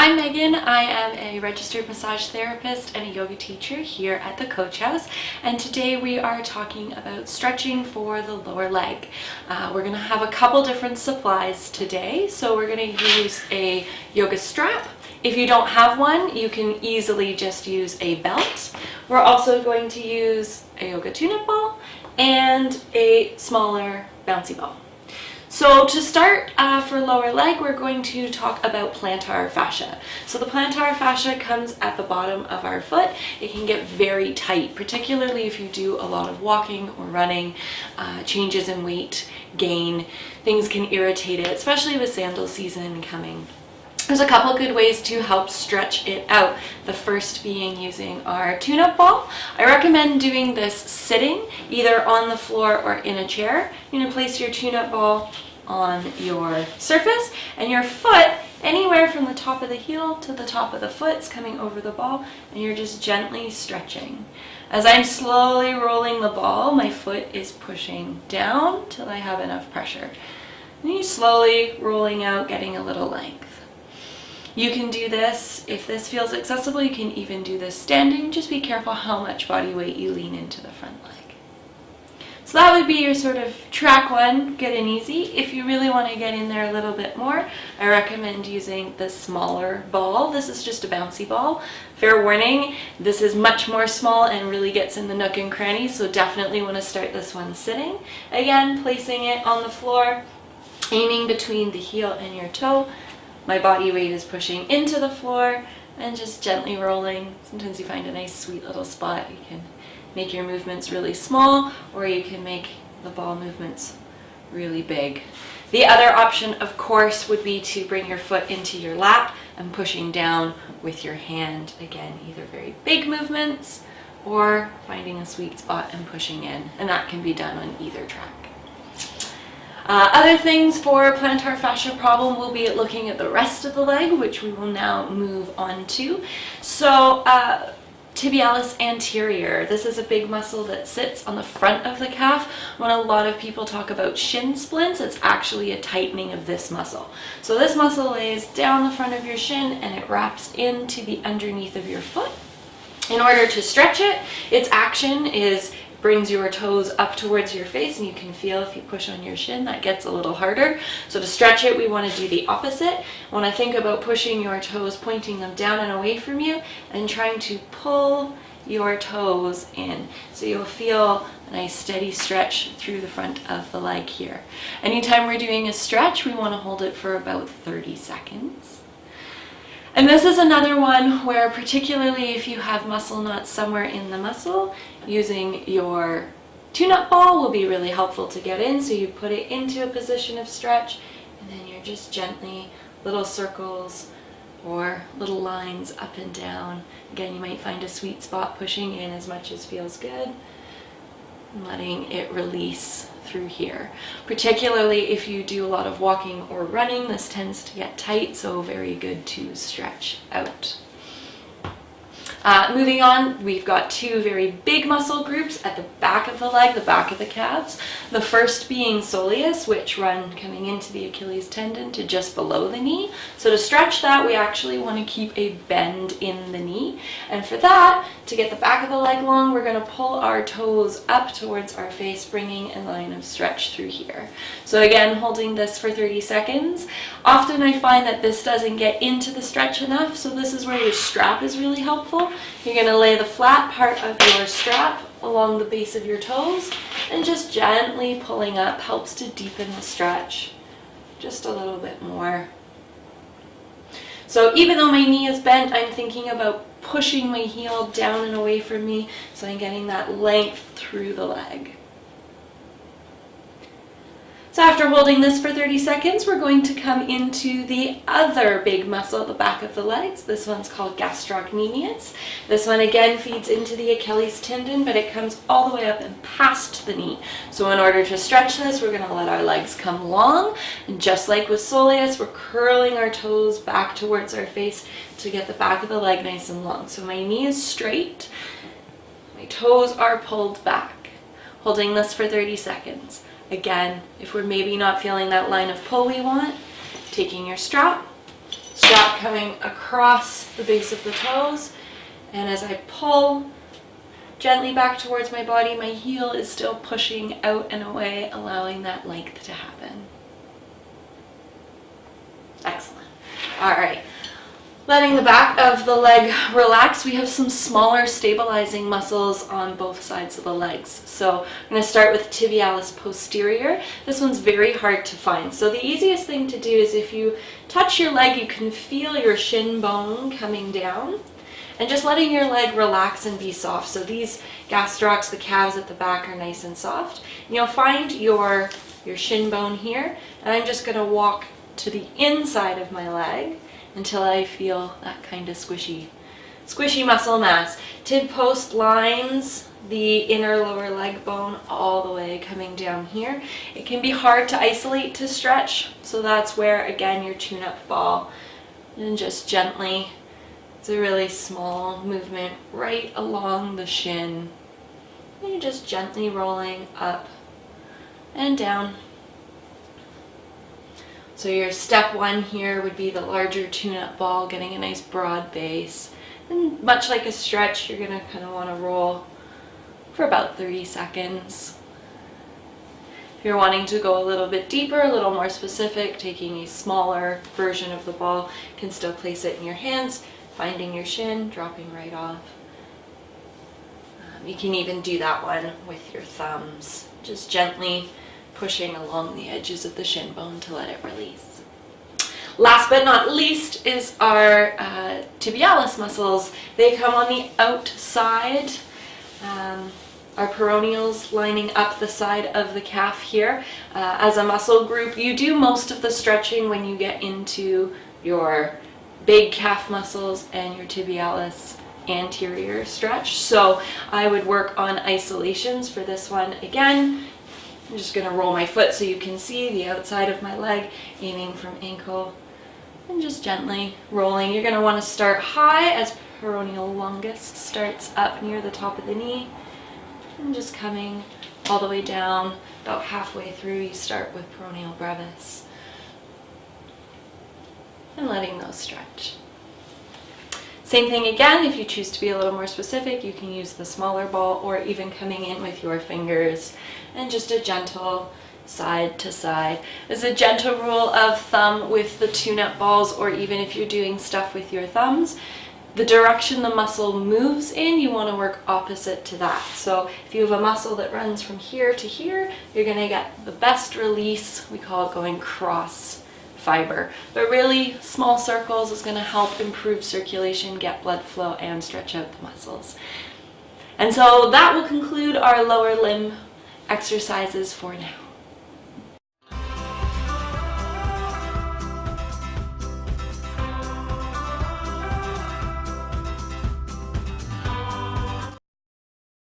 I'm Megan. I am a registered massage therapist and a yoga teacher here at the Coach House, and today we are talking about stretching for the lower leg. We're going to have a couple different supplies today. So we're going to use a yoga strap. If you don't have one, you can easily just use a belt. We're also going to use a yoga tune-up ball and a smaller bouncy ball. So to start for lower leg, we're going to talk about plantar fascia. So the plantar fascia comes at the bottom of our foot. It can get very tight, particularly if you do a lot of walking or running, changes in weight gain. Things can irritate it, especially with sandal season coming. There's a couple good ways to help stretch it out. The first being using our tune-up ball. I recommend doing this sitting, either on the floor or in a chair. You're going to place your tune-up ball on your surface, and your foot, anywhere from the top of the heel to the top of the foot, is coming over the ball, and you're just gently stretching. As I'm slowly rolling the ball, my foot is pushing down till I have enough pressure. And you're slowly rolling out, getting a little length. You can do this, if this feels accessible, you can even do this standing. Just be careful how much body weight you lean into the front leg. So that would be your sort of track one, good and easy. If you really want to get in there a little bit more, I recommend using the smaller ball. This is just a bouncy ball. Fair warning, this is much more small and really gets in the nook and cranny, so definitely want to start this one sitting. Again, placing it on the floor, aiming between the heel and your toe. My body weight is pushing into the floor and just gently rolling. Sometimes you find a nice sweet little spot. You can make your movements really small, or you can make the ball movements really big. The other option, of course, would be to bring your foot into your lap and pushing down with your hand. Again, either very big movements or finding a sweet spot and pushing in, and that can be done on either track. Other things for plantar fascia problem will be looking at the rest of the leg, which we will now move on to. So tibialis anterior, this is a big muscle that sits on the front of the calf. When a lot of people talk about shin splints, it's actually a tightening of this muscle. So this muscle lays down the front of your shin and it wraps into the underneath of your foot. In order to stretch it, its action is brings your toes up towards your face, and you can feel if you push on your shin that gets a little harder. So to stretch it, we want to do the opposite. When I think about pushing your toes, pointing them down and away from you and trying to pull your toes in. So you'll feel a nice steady stretch through the front of the leg here. Anytime we're doing a stretch, we want to hold it for about 30 seconds. And this is another one where, particularly if you have muscle knots somewhere in the muscle, using your tune-up ball will be really helpful to get in. So you put it into a position of stretch, and then you're just gently, little circles or little lines up and down. Again, you might find a sweet spot pushing in as much as feels good, and letting it release through here. Particularly if you do a lot of walking or running, this tends to get tight, so very good to stretch out. Moving on, we've got two very big muscle groups at the back of the leg, the back of the calves. The first being soleus, which run coming into the Achilles tendon to just below the knee. So to stretch that, we actually want to keep a bend in the knee. And for that, to get the back of the leg long, we're going to pull our toes up towards our face, bringing a line of stretch through here. So again, holding this for 30 seconds. Often I find that this doesn't get into the stretch enough, so this is where your strap is really helpful. You're going to lay the flat part of your strap along the base of your toes, and just gently pulling up helps to deepen the stretch just a little bit more. So even though my knee is bent, I'm thinking about pushing my heel down and away from me, so I'm getting that length through the leg. So after holding this for 30 seconds, we're going to come into the other big muscle at the back of the legs. This one's called gastrocnemius. This one again feeds into the Achilles tendon, but it comes all the way up and past the knee. So in order to stretch this, we're going to let our legs come long. And just like with soleus, we're curling our toes back towards our face to get the back of the leg nice and long. So my knee is straight, my toes are pulled back. Holding this for 30 seconds. Again, if we're maybe not feeling that line of pull we want, taking your strap, Strap coming across the base of the toes, and as I pull gently back towards my body, my heel is still pushing out and away, allowing that length to happen. Excellent. All right. Letting the back of the leg relax, we have some smaller stabilizing muscles on both sides of the legs. So I'm going to start with tibialis posterior. This one's very hard to find. So the easiest thing to do is if you touch your leg, you can feel your shin bone coming down and just letting your leg relax and be soft. So these gastrocs, the calves at the back, are nice and soft. And you'll find your shin bone here, and I'm just going to walk to the inside of my leg until I feel that kind of squishy muscle mass. Tib post lines the inner lower leg bone all the way coming down here. It can be hard to isolate to stretch, so that's where, again, your tune-up ball, and just gently, it's a really small movement right along the shin. And you're just gently rolling up and down. So your step one here would be the larger tune-up ball, getting a nice broad base. And much like a stretch, you're going to kind of want to roll for about 30 seconds. If you're wanting to go a little bit deeper, a little more specific, taking a smaller version of the ball, you can still place it in your hands, finding your shin, dropping right off. You can even do that one with your thumbs, just gently pushing along the edges of the shin bone to let it release. Last but not least is our tibialis muscles. They come on the outside, our peroneals lining up the side of the calf here. As a muscle group, you do most of the stretching when you get into your big calf muscles and your tibialis anterior stretch. So I would work on isolations for this one. Again, I'm just going to roll my foot so you can see the outside of my leg, aiming from ankle and just gently rolling. You're going to want to start high as peroneal longus starts up near the top of the knee, and just coming all the way down. About halfway through, you start with peroneal brevis and letting those stretch. Same thing again, if you choose to be a little more specific, you can use the smaller ball or even coming in with your fingers and just a gentle side to side. As a gentle rule of thumb with the tune-up balls, or even if you're doing stuff with your thumbs, the direction the muscle moves in, you want to work opposite to that. So if you have a muscle that runs from here to here, you're going to get the best release. We call it going cross fiber. But really, small circles is going to help improve circulation, get blood flow, and stretch out the muscles. And so that will conclude our lower limb exercises for now.